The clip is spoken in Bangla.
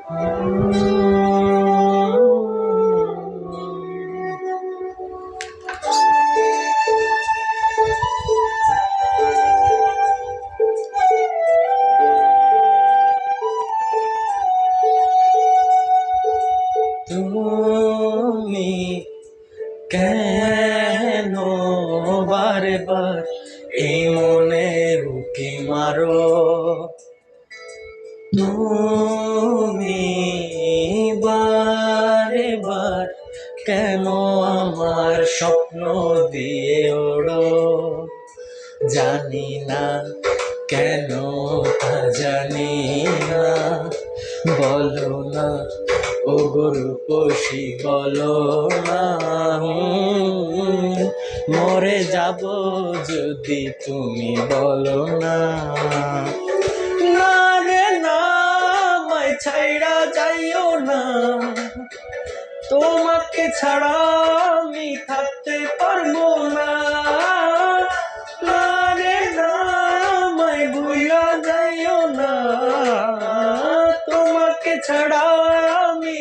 তুমি কেন বারে বার এই মনের উকি মারো? তুমি বারে বার কেন আমার স্বপ্ন দিয়ে ওড়ো? জানি না কেন, তা জানি না, বলো না ও রূপসী, বলো না। মরে যাব যদি তুমি বলো না। না রে না, আমায় ছাইড়া যাইও না, তোমাকে ছাড়া আমি থাকতে পারবো না। না রে না, আমায় ভুইলা যাইও না, তোমাকে ছাড়া আমি